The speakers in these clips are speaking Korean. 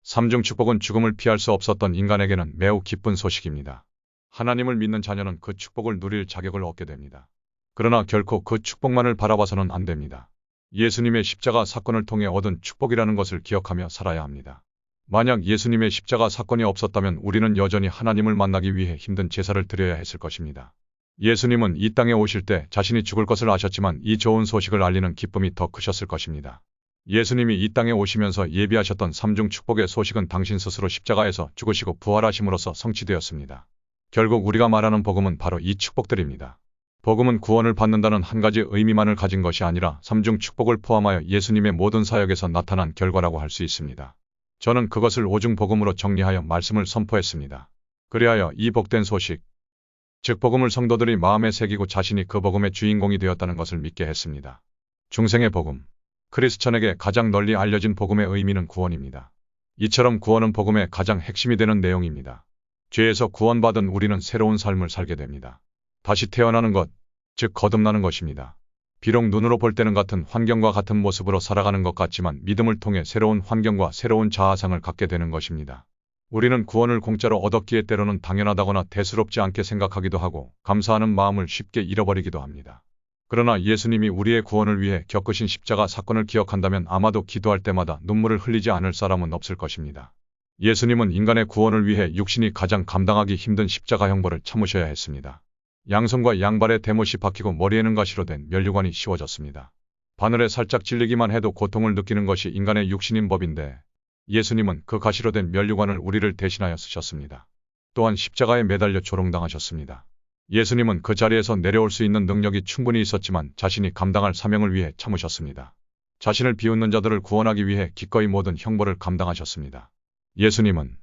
삼중 축복은 죽음을 피할 수 없었던 인간에게는 매우 기쁜 소식입니다. 하나님을 믿는 자녀는 그 축복을 누릴 자격을 얻게 됩니다. 그러나 결코 그 축복만을 바라봐서는 안 됩니다. 예수님의 십자가 사건을 통해 얻은 축복이라는 것을 기억하며 살아야 합니다. 만약 예수님의 십자가 사건이 없었다면 우리는 여전히 하나님을 만나기 위해 힘든 제사를 드려야 했을 것입니다. 예수님은 이 땅에 오실 때 자신이 죽을 것을 아셨지만 이 좋은 소식을 알리는 기쁨이 더 크셨을 것입니다. 예수님이 이 땅에 오시면서 예비하셨던 삼중 축복의 소식은 당신 스스로 십자가에서 죽으시고 부활하심으로써 성취되었습니다. 결국 우리가 말하는 복음은 바로 이 축복들입니다. 복음은 구원을 받는다는 한 가지 의미만을 가진 것이 아니라 삼중 축복을 포함하여 예수님의 모든 사역에서 나타난 결과라고 할 수 있습니다. 저는 그것을 오중 복음으로 정리하여 말씀을 선포했습니다. 그리하여 이 복된 소식, 즉 복음을 성도들이 마음에 새기고 자신이 그 복음의 주인공이 되었다는 것을 믿게 했습니다. 중생의 복음, 크리스천에게 가장 널리 알려진 복음의 의미는 구원입니다. 이처럼 구원은 복음의 가장 핵심이 되는 내용입니다. 죄에서 구원받은 우리는 새로운 삶을 살게 됩니다. 다시 태어나는 것, 즉 거듭나는 것입니다. 비록 눈으로 볼 때는 같은 환경과 같은 모습으로 살아가는 것 같지만 믿음을 통해 새로운 환경과 새로운 자아상을 갖게 되는 것입니다. 우리는 구원을 공짜로 얻었기에 때로는 당연하다거나 대수롭지 않게 생각하기도 하고 감사하는 마음을 쉽게 잃어버리기도 합니다. 그러나 예수님이 우리의 구원을 위해 겪으신 십자가 사건을 기억한다면 아마도 기도할 때마다 눈물을 흘리지 않을 사람은 없을 것입니다. 예수님은 인간의 구원을 위해 육신이 가장 감당하기 힘든 십자가 형벌을 참으셔야 했습니다. 양손과 양발에 대못이 박히고 머리에는 가시로 된 면류관이 씌워졌습니다. 바늘에 살짝 찔리기만 해도 고통을 느끼는 것이 인간의 육신인 법인데 예수님은 그 가시로 된 면류관을 우리를 대신하여 쓰셨습니다. 또한 십자가에 매달려 조롱당하셨습니다. 예수님은 그 자리에서 내려올 수 있는 능력이 충분히 있었지만 자신이 감당할 사명을 위해 참으셨습니다. 자신을 비웃는 자들을 구원하기 위해 기꺼이 모든 형벌을 감당하셨습니다. 예수님은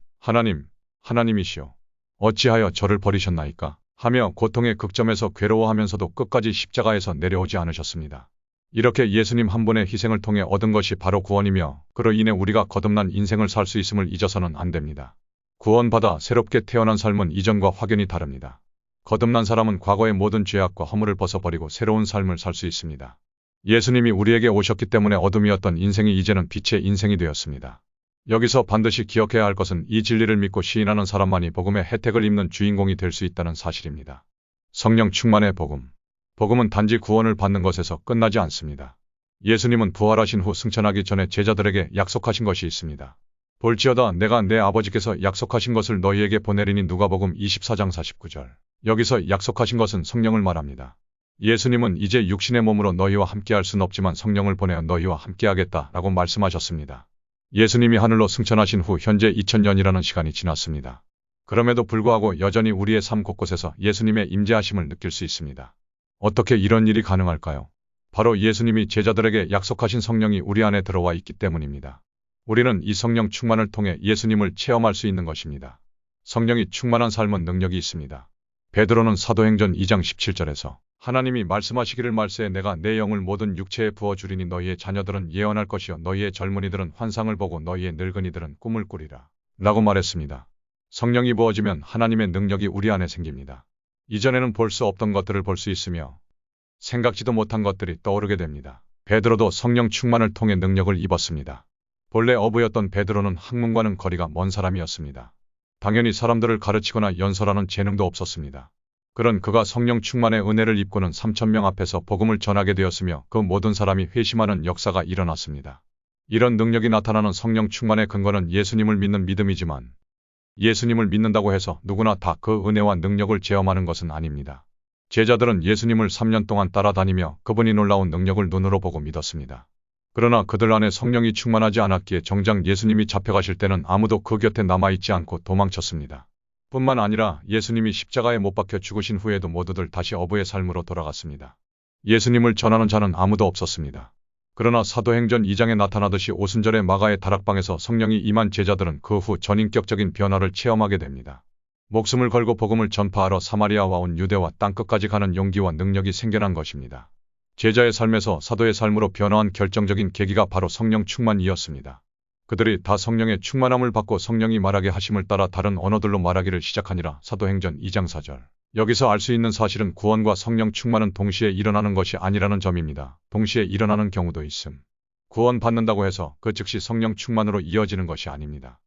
하나님이시오. 어찌하여 저를 버리셨나이까? 하며 고통의 극점에서 괴로워하면서도 끝까지 십자가에서 내려오지 않으셨습니다. 이렇게 예수님 한 분의 희생을 통해 얻은 것이 바로 구원이며 그로 인해 우리가 거듭난 인생을 살 수 있음을 잊어서는 안 됩니다. 구원받아 새롭게 태어난 삶은 이전과 확연히 다릅니다. 거듭난 사람은 과거의 모든 죄악과 허물을 벗어버리고 새로운 삶을 살 수 있습니다. 예수님이 우리에게 오셨기 때문에 어둠이었던 인생이 이제는 빛의 인생이 되었습니다. 여기서 반드시 기억해야 할 것은 이 진리를 믿고 시인하는 사람만이 복음의 혜택을 입는 주인공이 될 수 있다는 사실입니다. 성령 충만의 복음. 복음은 단지 구원을 받는 것에서 끝나지 않습니다. 예수님은 부활하신 후 승천하기 전에 제자들에게 약속하신 것이 있습니다. 볼지어다 내가 내 아버지께서 약속하신 것을 너희에게 보내리니 누가복음 24장 49절. 여기서 약속하신 것은 성령을 말합니다. 예수님은 이제 육신의 몸으로 너희와 함께할 수는 없지만 성령을 보내어 너희와 함께하겠다라고 말씀하셨습니다. 예수님이 하늘로 승천하신 후 현재 2000년이라는 시간이 지났습니다. 그럼에도 불구하고 여전히 우리의 삶 곳곳에서 예수님의 임재하심을 느낄 수 있습니다. 어떻게 이런 일이 가능할까요? 바로 예수님이 제자들에게 약속하신 성령이 우리 안에 들어와 있기 때문입니다. 우리는 이 성령 충만을 통해 예수님을 체험할 수 있는 것입니다. 성령이 충만한 삶은 능력이 있습니다. 베드로는 사도행전 2장 17절에서 하나님이 말씀하시기를 말세에 내가 내 영을 모든 육체에 부어주리니 너희의 자녀들은 예언할 것이요 너희의 젊은이들은 환상을 보고 너희의 늙은이들은 꿈을 꾸리라 라고 말했습니다. 성령이 부어지면 하나님의 능력이 우리 안에 생깁니다. 이전에는 볼 수 없던 것들을 볼 수 있으며 생각지도 못한 것들이 떠오르게 됩니다. 베드로도 성령 충만을 통해 능력을 입었습니다. 본래 어부였던 베드로는 학문과는 거리가 먼 사람이었습니다. 당연히 사람들을 가르치거나 연설하는 재능도 없었습니다. 그런 그가 성령 충만의 은혜를 입고는 3000명 앞에서 복음을 전하게 되었으며 그 모든 사람이 회심하는 역사가 일어났습니다. 이런 능력이 나타나는 성령 충만의 근거는 예수님을 믿는 믿음이지만 예수님을 믿는다고 해서 누구나 다 그 은혜와 능력을 체험하는 것은 아닙니다. 제자들은 예수님을 3년 동안 따라다니며 그분이 놀라운 능력을 눈으로 보고 믿었습니다. 그러나 그들 안에 성령이 충만하지 않았기에 정작 예수님이 잡혀가실 때는 아무도 그 곁에 남아있지 않고 도망쳤습니다. 뿐만 아니라 예수님이 십자가에 못 박혀 죽으신 후에도 모두들 다시 어부의 삶으로 돌아갔습니다. 예수님을 전하는 자는 아무도 없었습니다. 그러나 사도행전 2장에 나타나듯이 오순절에 마가의 다락방에서 성령이 임한 제자들은 그 후 전인격적인 변화를 체험하게 됩니다. 목숨을 걸고 복음을 전파하러 사마리아와 온 유대와 땅끝까지 가는 용기와 능력이 생겨난 것입니다. 제자의 삶에서 사도의 삶으로 변화한 결정적인 계기가 바로 성령 충만이었습니다. 그들이 다 성령의 충만함을 받고 성령이 말하게 하심을 따라 다른 언어들로 말하기를 시작하니라. 사도행전 2장 4절. 여기서 알 수 있는 사실은 구원과 성령 충만은 동시에 일어나는 것이 아니라는 점입니다. 동시에 일어나는 경우도 있음. 구원 받는다고 해서 그 즉시 성령 충만으로 이어지는 것이 아닙니다.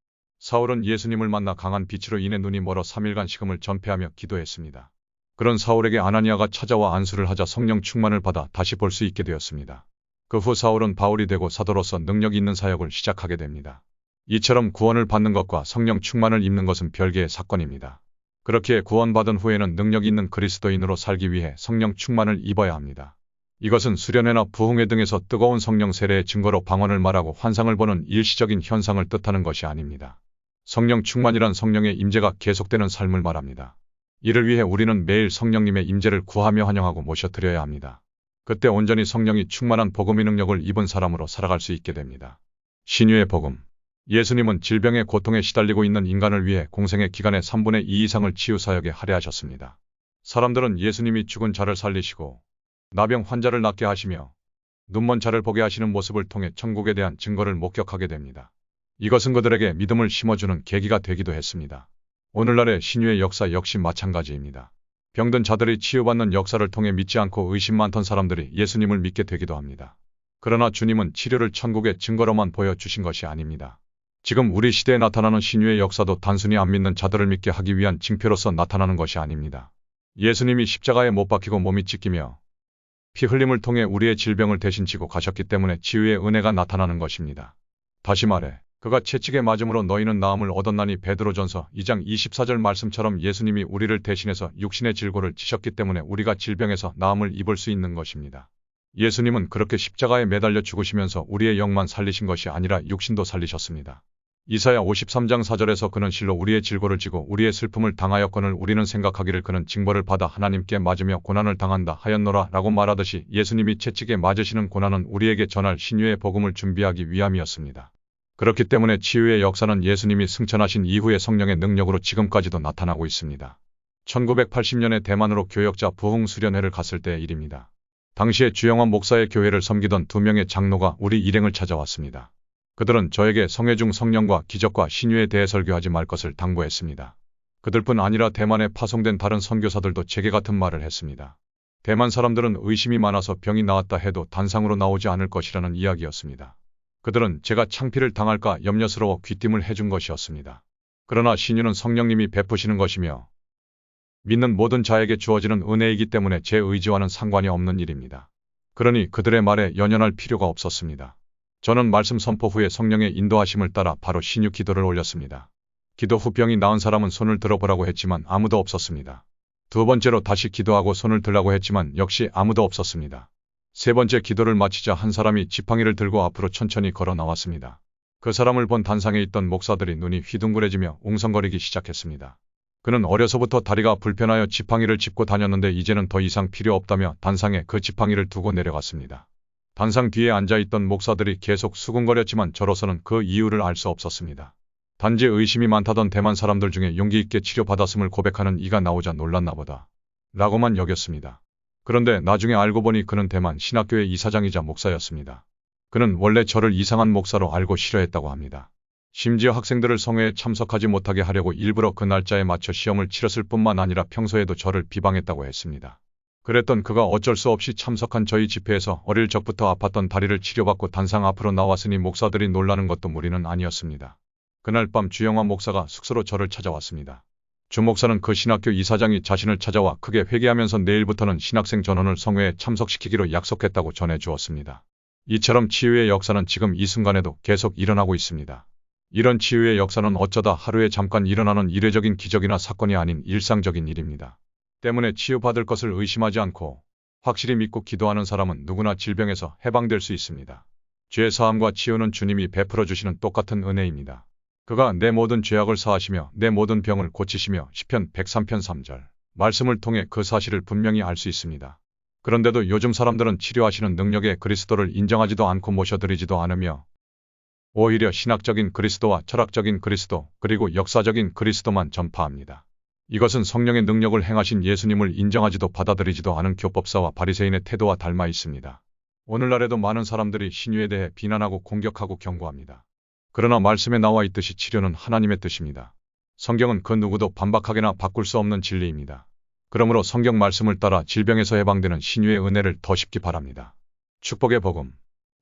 사울은 예수님을 만나 강한 빛으로 인해 눈이 멀어 3일간 식음을 전폐하며 기도했습니다. 그런 사울에게 아나니아가 찾아와 안수를 하자 성령 충만을 받아 다시 볼 수 있게 되었습니다. 그 후 사울은 바울이 되고 사도로서 능력 있는 사역을 시작하게 됩니다. 이처럼 구원을 받는 것과 성령 충만을 입는 것은 별개의 사건입니다. 그렇기에 구원받은 후에는 능력 있는 그리스도인으로 살기 위해 성령 충만을 입어야 합니다. 이것은 수련회나 부흥회 등에서 뜨거운 성령 세례의 증거로 방언을 말하고 환상을 보는 일시적인 현상을 뜻하는 것이 아닙니다. 성령 충만이란 성령의 임재가 계속되는 삶을 말합니다. 이를 위해 우리는 매일 성령님의 임재를 구하며 환영하고 모셔드려야 합니다. 그때 온전히 성령이 충만한 복음의 능력을 입은 사람으로 살아갈 수 있게 됩니다. 신유의 복음. 예수님은 질병의 고통에 시달리고 있는 인간을 위해 공생의 기간의 3분의 2 이상을 치유사역에 할애하셨습니다. 사람들은 예수님이 죽은 자를 살리시고 나병 환자를 낫게 하시며 눈먼 자를 보게 하시는 모습을 통해 천국에 대한 증거를 목격하게 됩니다. 이것은 그들에게 믿음을 심어주는 계기가 되기도 했습니다. 오늘날의 신유의 역사 역시 마찬가지입니다. 병든 자들이 치유받는 역사를 통해 믿지 않고 의심 많던 사람들이 예수님을 믿게 되기도 합니다. 그러나 주님은 치료를 천국의 증거로만 보여주신 것이 아닙니다. 지금 우리 시대에 나타나는 신유의 역사도 단순히 안 믿는 자들을 믿게 하기 위한 징표로서 나타나는 것이 아닙니다. 예수님이 십자가에 못 박히고 몸이 찢기며 피 흘림을 통해 우리의 질병을 대신 지고 가셨기 때문에 치유의 은혜가 나타나는 것입니다. 다시 말해 그가 채찍에 맞음으로 너희는 나음을 얻었나니 베드로전서 2장 24절 말씀처럼 예수님이 우리를 대신해서 육신의 질고를 지셨기 때문에 우리가 질병에서 나음을 입을 수 있는 것입니다. 예수님은 그렇게 십자가에 매달려 죽으시면서 우리의 영만 살리신 것이 아니라 육신도 살리셨습니다. 이사야 53장 4절에서 그는 실로 우리의 질고를 지고 우리의 슬픔을 당하였거늘 우리는 생각하기를 그는 징벌을 받아 하나님께 맞으며 고난을 당한다 하였노라 라고 말하듯이 예수님이 채찍에 맞으시는 고난은 우리에게 전할 신유의 복음을 준비하기 위함이었습니다. 그렇기 때문에 치유의 역사는 예수님이 승천하신 이후의 성령의 능력으로 지금까지도 나타나고 있습니다. 1980년에 대만으로 교역자 부흥 수련회를 갔을 때의 일입니다. 당시에 주영환 목사의 교회를 섬기던 2명의 장로가 우리 일행을 찾아왔습니다. 그들은 저에게 성회 중 성령과 기적과 신유에 대해 설교하지 말 것을 당부했습니다. 그들뿐 아니라 대만에 파송된 다른 선교사들도 제게 같은 말을 했습니다. 대만 사람들은 의심이 많아서 병이 나았다 해도 단상으로 나오지 않을 것이라는 이야기였습니다. 그들은 제가 창피를 당할까 염려스러워 귀띔을 해준 것이었습니다. 그러나 신유는 성령님이 베푸시는 것이며 믿는 모든 자에게 주어지는 은혜이기 때문에 제 의지와는 상관이 없는 일입니다. 그러니 그들의 말에 연연할 필요가 없었습니다. 저는 말씀 선포 후에 성령의 인도하심을 따라 바로 신유 기도를 올렸습니다. 기도 후 병이 나은 사람은 손을 들어보라고 했지만 아무도 없었습니다. 두 번째로 다시 기도하고 손을 들라고 했지만 역시 아무도 없었습니다. 세 번째 기도를 마치자 한 사람이 지팡이를 들고 앞으로 천천히 걸어 나왔습니다. 그 사람을 본 단상에 있던 목사들이 눈이 휘둥그레지며 웅성거리기 시작했습니다. 그는 어려서부터 다리가 불편하여 지팡이를 짚고 다녔는데 이제는 더 이상 필요 없다며 단상에 그 지팡이를 두고 내려갔습니다. 단상 뒤에 앉아있던 목사들이 계속 수군거렸지만 저로서는 그 이유를 알 수 없었습니다. 단지 의심이 많다던 대만 사람들 중에 용기 있게 치료받았음을 고백하는 이가 나오자 놀랐나 보다 라고만 여겼습니다. 그런데 나중에 알고 보니 그는 대만 신학교의 이사장이자 목사였습니다. 그는 원래 저를 이상한 목사로 알고 싫어했다고 합니다. 심지어 학생들을 성회에 참석하지 못하게 하려고 일부러 그 날짜에 맞춰 시험을 치렀을 뿐만 아니라 평소에도 저를 비방했다고 했습니다. 그랬던 그가 어쩔 수 없이 참석한 저희 집회에서 어릴 적부터 아팠던 다리를 치료받고 단상 앞으로 나왔으니 목사들이 놀라는 것도 무리는 아니었습니다. 그날 밤 주영환 목사가 숙소로 저를 찾아왔습니다. 주 목사는 그 신학교 이사장이 자신을 찾아와 크게 회개하면서 내일부터는 신학생 전원을 성회에 참석시키기로 약속했다고 전해주었습니다. 이처럼 치유의 역사는 지금 이 순간에도 계속 일어나고 있습니다. 이런 치유의 역사는 어쩌다 하루에 잠깐 일어나는 이례적인 기적이나 사건이 아닌 일상적인 일입니다. 때문에 치유받을 것을 의심하지 않고 확실히 믿고 기도하는 사람은 누구나 질병에서 해방될 수 있습니다. 죄 사함과 치유는 주님이 베풀어 주시는 똑같은 은혜입니다. 그가 내 모든 죄악을 사하시며 내 모든 병을 고치시며 시편 103편 3절 말씀을 통해 그 사실을 분명히 알 수 있습니다. 그런데도 요즘 사람들은 치료하시는 능력의 그리스도를 인정하지도 않고 모셔드리지도 않으며 오히려 신학적인 그리스도와 철학적인 그리스도 그리고 역사적인 그리스도만 전파합니다. 이것은 성령의 능력을 행하신 예수님을 인정하지도 받아들이지도 않은 교법사와 바리새인의 태도와 닮아 있습니다. 오늘날에도 많은 사람들이 신유에 대해 비난하고 공격하고 경고합니다. 그러나 말씀에 나와 있듯이 치료는 하나님의 뜻입니다. 성경은 그 누구도 반박하거나 바꿀 수 없는 진리입니다. 그러므로 성경 말씀을 따라 질병에서 해방되는 신유의 은혜를 더 쉽기 바랍니다. 축복의 복음.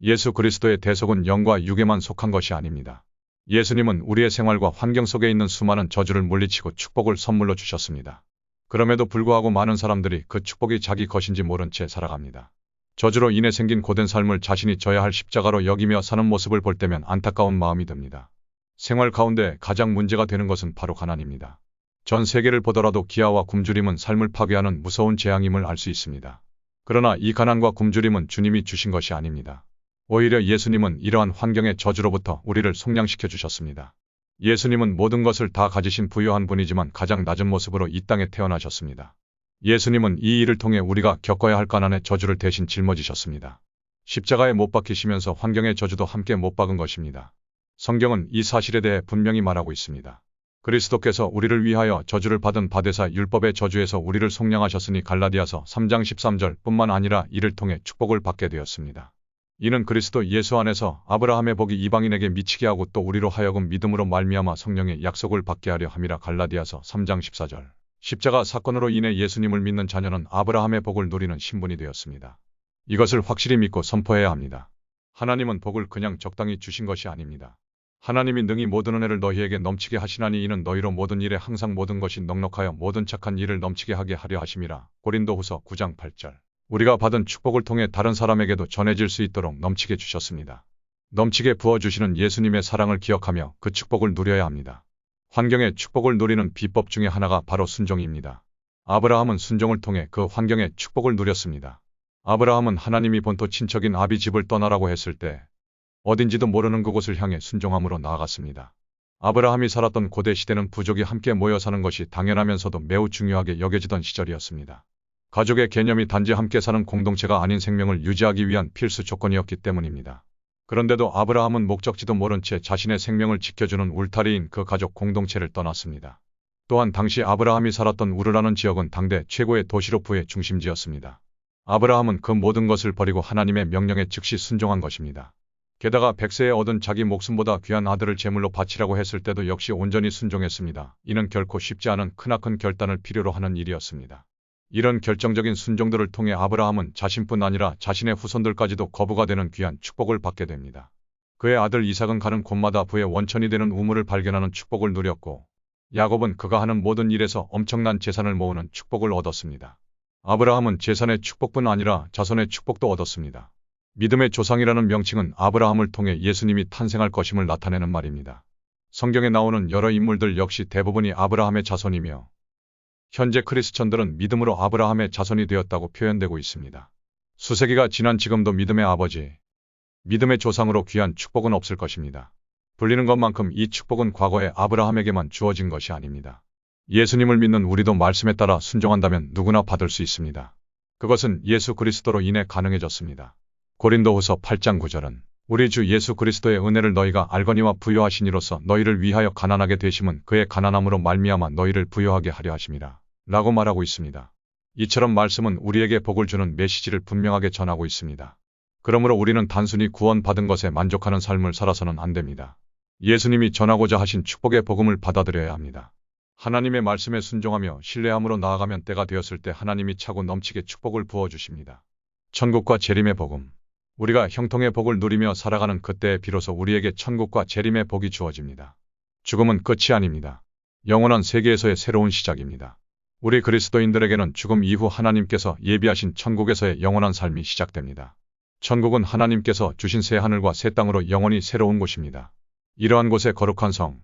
예수 그리스도의 대속은 영과 육에만 속한 것이 아닙니다. 예수님은 우리의 생활과 환경 속에 있는 수많은 저주를 물리치고 축복을 선물로 주셨습니다. 그럼에도 불구하고 많은 사람들이 그 축복이 자기 것인지 모른 채 살아갑니다. 저주로 인해 생긴 고된 삶을 자신이 져야 할 십자가로 여기며 사는 모습을 볼 때면 안타까운 마음이 듭니다. 생활 가운데 가장 문제가 되는 것은 바로 가난입니다. 전 세계를 보더라도 기아와 굶주림은 삶을 파괴하는 무서운 재앙임을 알 수 있습니다. 그러나 이 가난과 굶주림은 주님이 주신 것이 아닙니다. 오히려 예수님은 이러한 환경의 저주로부터 우리를 속량시켜 주셨습니다. 예수님은 모든 것을 다 가지신 부유한 분이지만 가장 낮은 모습으로 이 땅에 태어나셨습니다. 예수님은 이 일을 통해 우리가 겪어야 할 가난의 저주를 대신 짊어지셨습니다. 십자가에 못 박히시면서 환경의 저주도 함께 못 박은 것입니다. 성경은 이 사실에 대해 분명히 말하고 있습니다. 그리스도께서 우리를 위하여 저주를 받은 바되사 율법의 저주에서 우리를 속량하셨으니 갈라디아서 3장 13절 뿐만 아니라 이를 통해 축복을 받게 되었습니다. 이는 그리스도 예수 안에서 아브라함의 복이 이방인에게 미치게 하고 또 우리로 하여금 믿음으로 말미암아 성령의 약속을 받게 하려 함이라. 갈라디아서 3장 14절. 십자가 사건으로 인해 예수님을 믿는 자녀는 아브라함의 복을 누리는 신분이 되었습니다. 이것을 확실히 믿고 선포해야 합니다. 하나님은 복을 그냥 적당히 주신 것이 아닙니다. 하나님이 능히 모든 은혜를 너희에게 넘치게 하시나니 이는 너희로 모든 일에 항상 모든 것이 넉넉하여 모든 착한 일을 넘치게 하게 하려 하심이라. 고린도후서 9장 8절. 우리가 받은 축복을 통해 다른 사람에게도 전해질 수 있도록 넘치게 주셨습니다. 넘치게 부어주시는 예수님의 사랑을 기억하며 그 축복을 누려야 합니다. 환경의 축복을 누리는 비법 중에 하나가 바로 순종입니다. 아브라함은 순종을 통해 그 환경의 축복을 누렸습니다. 아브라함은 하나님이 본토 친척인 아비 집을 떠나라고 했을 때 어딘지도 모르는 그곳을 향해 순종함으로 나아갔습니다. 아브라함이 살았던 고대 시대는 부족이 함께 모여 사는 것이 당연하면서도 매우 중요하게 여겨지던 시절이었습니다. 가족의 개념이 단지 함께 사는 공동체가 아닌 생명을 유지하기 위한 필수 조건이었기 때문입니다. 그런데도 아브라함은 목적지도 모른 채 자신의 생명을 지켜주는 울타리인 그 가족 공동체를 떠났습니다. 또한 당시 아브라함이 살았던 우르라는 지역은 당대 최고의 도시로프의 중심지였습니다. 아브라함은 그 모든 것을 버리고 하나님의 명령에 즉시 순종한 것입니다. 게다가 100세에 얻은 자기 목숨보다 귀한 아들을 제물로 바치라고 했을 때도 역시 온전히 순종했습니다. 이는 결코 쉽지 않은 크나큰 결단을 필요로 하는 일이었습니다. 이런 결정적인 순종들을 통해 아브라함은 자신뿐 아니라 자신의 후손들까지도 거부가 되는 귀한 축복을 받게 됩니다. 그의 아들 이삭은 가는 곳마다 부의 원천이 되는 우물을 발견하는 축복을 누렸고, 야곱은 그가 하는 모든 일에서 엄청난 재산을 모으는 축복을 얻었습니다. 아브라함은 재산의 축복뿐 아니라 자손의 축복도 얻었습니다. 믿음의 조상이라는 명칭은 아브라함을 통해 예수님이 탄생할 것임을 나타내는 말입니다. 성경에 나오는 여러 인물들 역시 대부분이 아브라함의 자손이며 현재 크리스천들은 믿음으로 아브라함의 자손이 되었다고 표현되고 있습니다. 수세기가 지난 지금도 믿음의 아버지, 믿음의 조상으로 귀한 축복은 없을 것입니다. 불리는 것만큼 이 축복은 과거에 아브라함에게만 주어진 것이 아닙니다. 예수님을 믿는 우리도 말씀에 따라 순종한다면 누구나 받을 수 있습니다. 그것은 예수 그리스도로 인해 가능해졌습니다. 고린도후서 8장 9절은 우리 주 예수 그리스도의 은혜를 너희가 알거니와 부요하신 이로써 너희를 위하여 가난하게 되심은 그의 가난함으로 말미암아 너희를 부요하게 하려 하심이라 라고 말하고 있습니다. 이처럼 말씀은 우리에게 복을 주는 메시지를 분명하게 전하고 있습니다. 그러므로 우리는 단순히 구원받은 것에 만족하는 삶을 살아서는 안 됩니다. 예수님이 전하고자 하신 축복의 복음을 받아들여야 합니다. 하나님의 말씀에 순종하며 신뢰함으로 나아가면 때가 되었을 때 하나님이 차고 넘치게 축복을 부어주십니다. 천국과 재림의 복음. 우리가 형통의 복을 누리며 살아가는 그때에 비로소 우리에게 천국과 재림의 복이 주어집니다. 죽음은 끝이 아닙니다. 영원한 세계에서의 새로운 시작입니다. 우리 그리스도인들에게는 죽음 이후 하나님께서 예비하신 천국에서의 영원한 삶이 시작됩니다. 천국은 하나님께서 주신 새 하늘과 새 땅으로 영원히 새로운 곳입니다. 이러한 곳의 거룩한 성,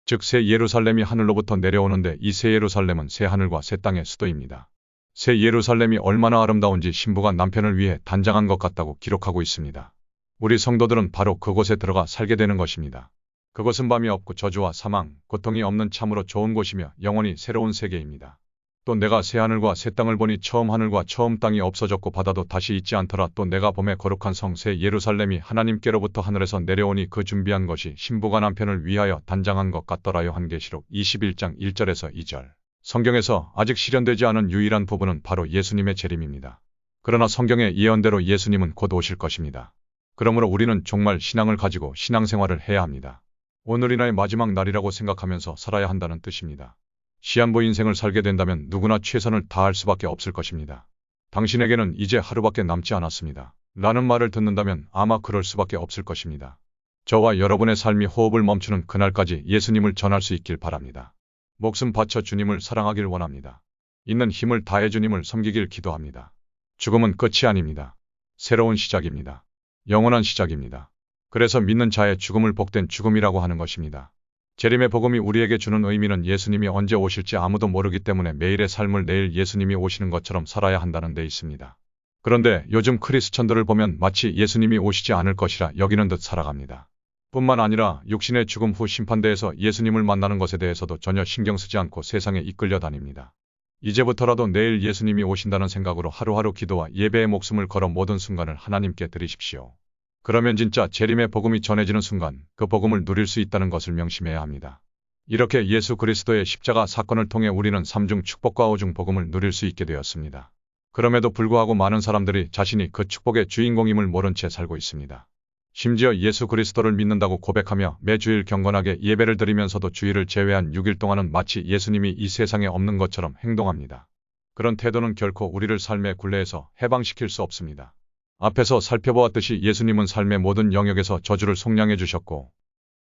즉 새 예루살렘이 하늘로부터 내려오는데 이 새 예루살렘은 새 하늘과 새 땅의 수도입니다. 새 예루살렘이 얼마나 아름다운지 신부가 남편을 위해 단장한 것 같다고 기록하고 있습니다. 우리 성도들은 바로 그곳에 들어가 살게 되는 것입니다. 그것은 밤이 없고 저주와 사망, 고통이 없는 참으로 좋은 곳이며 영원히 새로운 세계입니다. 또 내가 새 하늘과 새 땅을 보니 처음 하늘과 처음 땅이 없어졌고 바다도 다시 있지 않더라. 또 내가 봄의 거룩한 성 새 예루살렘이 하나님께로부터 하늘에서 내려오니 그 준비한 것이 신부가 남편을 위하여 단장한 것 같더라요. 한계시록 21장 1절에서 2절. 성경에서 아직 실현되지 않은 유일한 부분은 바로 예수님의 재림입니다. 그러나 성경의 예언대로 예수님은 곧 오실 것입니다. 그러므로 우리는 정말 신앙을 가지고 신앙생활을 해야 합니다. 오늘이 나의 마지막 날이라고 생각하면서 살아야 한다는 뜻입니다. 시한부 인생을 살게 된다면 누구나 최선을 다할 수밖에 없을 것입니다. 당신에게는 이제 하루밖에 남지 않았습니다. 라는 말을 듣는다면 아마 그럴 수밖에 없을 것입니다. 저와 여러분의 삶이 호흡을 멈추는 그날까지 예수님을 전할 수 있길 바랍니다. 목숨 바쳐 주님을 사랑하길 원합니다. 있는 힘을 다해 주님을 섬기길 기도합니다. 죽음은 끝이 아닙니다. 새로운 시작입니다. 영원한 시작입니다. 그래서 믿는 자의 죽음을 복된 죽음이라고 하는 것입니다. 재림의 복음이 우리에게 주는 의미는 예수님이 언제 오실지 아무도 모르기 때문에 매일의 삶을 내일 예수님이 오시는 것처럼 살아야 한다는 데 있습니다. 그런데 요즘 크리스천들을 보면 마치 예수님이 오시지 않을 것이라 여기는 듯 살아갑니다. 뿐만 아니라 육신의 죽음 후 심판대에서 예수님을 만나는 것에 대해서도 전혀 신경 쓰지 않고 세상에 이끌려 다닙니다. 이제부터라도 내일 예수님이 오신다는 생각으로 하루하루 기도와 예배의 목숨을 걸어 모든 순간을 하나님께 드리십시오. 그러면 진짜 재림의 복음이 전해지는 순간 그 복음을 누릴 수 있다는 것을 명심해야 합니다. 이렇게 예수 그리스도의 십자가 사건을 통해 우리는 삼중 축복과 오중 복음을 누릴 수 있게 되었습니다. 그럼에도 불구하고 많은 사람들이 자신이 그 축복의 주인공임을 모른 채 살고 있습니다. 심지어 예수 그리스도를 믿는다고 고백하며 매주일 경건하게 예배를 드리면서도 주일을 제외한 6일 동안은 마치 예수님이 이 세상에 없는 것처럼 행동합니다. 그런 태도는 결코 우리를 삶의 굴레에서 해방시킬 수 없습니다. 앞에서 살펴보았듯이 예수님은 삶의 모든 영역에서 저주를 속량해 주셨고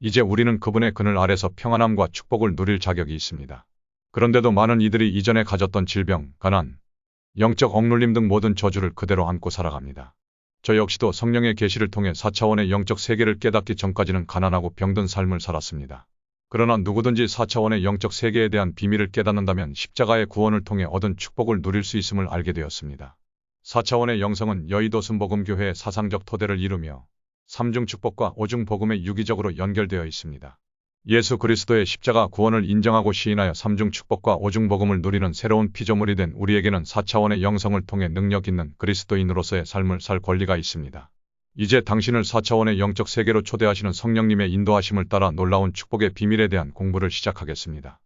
이제 우리는 그분의 그늘 아래서 평안함과 축복을 누릴 자격이 있습니다. 그런데도 많은 이들이 이전에 가졌던 질병, 가난, 영적 억눌림 등 모든 저주를 그대로 안고 살아갑니다. 저 역시도 성령의 계시를 통해 4차원의 영적 세계를 깨닫기 전까지는 가난하고 병든 삶을 살았습니다. 그러나 누구든지 4차원의 영적 세계에 대한 비밀을 깨닫는다면 십자가의 구원을 통해 얻은 축복을 누릴 수 있음을 알게 되었습니다. 4차원의 영성은 여의도 순복음교회의 사상적 토대를 이루며 삼중 축복과 오중 복음에 유기적으로 연결되어 있습니다. 예수 그리스도의 십자가 구원을 인정하고 시인하여 삼중 축복과 오중 복음을 누리는 새로운 피조물이 된 우리에게는 4차원의 영성을 통해 능력 있는 그리스도인으로서의 삶을 살 권리가 있습니다. 이제 당신을 4차원의 영적 세계로 초대하시는 성령님의 인도하심을 따라 놀라운 축복의 비밀에 대한 공부를 시작하겠습니다.